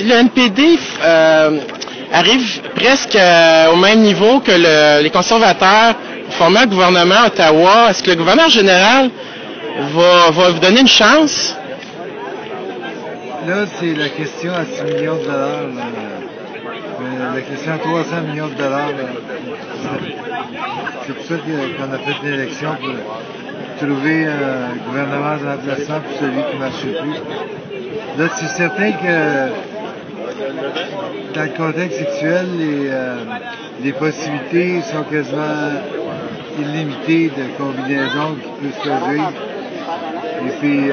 Si le NPD arrive presque au même niveau que les conservateurs pour former un gouvernement à Ottawa, est-ce que le gouverneur général va vous donner une chance? Là, c'est la question à 6 millions de dollars. La question à 300 millions de dollars. C'est pour ça qu'on a fait l'élection pour trouver un gouvernement remplaçant pour celui qui ne marche plus. Là, c'est certain que dans le contexte actuel, les possibilités sont quasiment illimitées de combinaisons qui peuvent se produire. Et puis,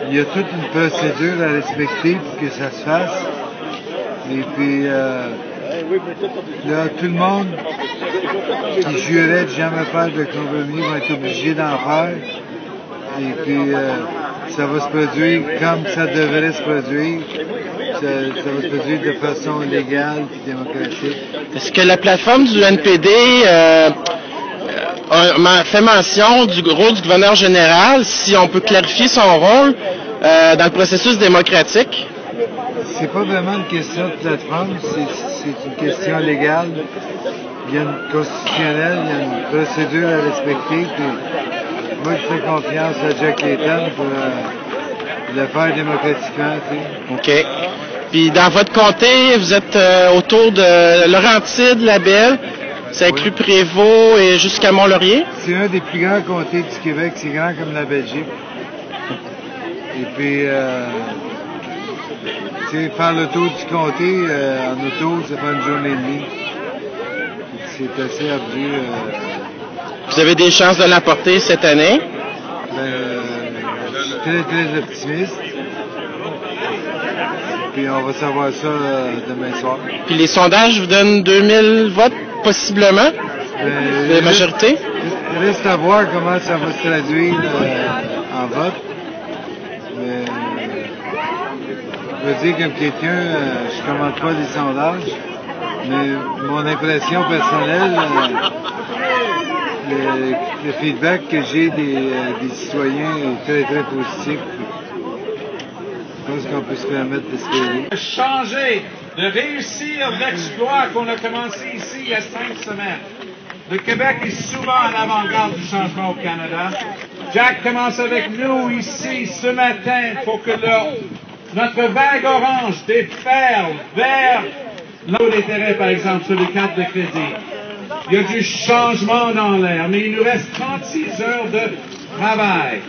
il y a toute une procédure à respecter pour que ça se fasse. Et puis, là, tout le monde qui jurait de jamais faire de compromis va être obligé d'en faire. Et puis, ça va se produire comme ça devrait se produire. Ça va se produire de façon légale et démocratique. Est-ce que la plateforme du NPD fait mention du rôle du gouverneur général, si on peut clarifier son rôle dans le processus démocratique? C'est pas vraiment une question de plateforme, c'est une question légale. Il y a une constitutionnelle, il y a une procédure à respecter. Puis moi, je fais confiance à Jack Layton pour le faire démocratiquement. Tu sais. OK. Puis dans votre comté, vous êtes autour de Laurentides, Labelle. Ça inclut Prévost et jusqu'à Mont-Laurier? C'est un des plus grands comtés du Québec. C'est grand comme la Belgique. Et puis, faire le tour du comté en auto, ça prend une journée et demie. C'est assez ardu. Vous avez des chances de l'emporter cette année? Je suis très, très optimiste. Puis on va savoir ça demain soir. Puis les sondages vous donnent 2000 votes, possiblement, de majorité? Reste à voir comment ça va se traduire en vote. Mais je veux dire comme quelqu'un, je ne commande pas les sondages, mais mon impression personnelle, le feedback que j'ai des citoyens est très, très positif. Je pense qu'on peut se permettre d'espérer. Changer, de réussir l'exploit qu'on a commencé ici il y a 5 semaines. Le Québec est souvent à l'avant-garde du changement au Canada. Jack commence avec nous ici ce matin. Il faut que notre vague orange déferle vers l'eau d'intérêt, par exemple, sur les cartes de crédit. Il y a du changement dans l'air, mais il nous reste 36 heures de travail.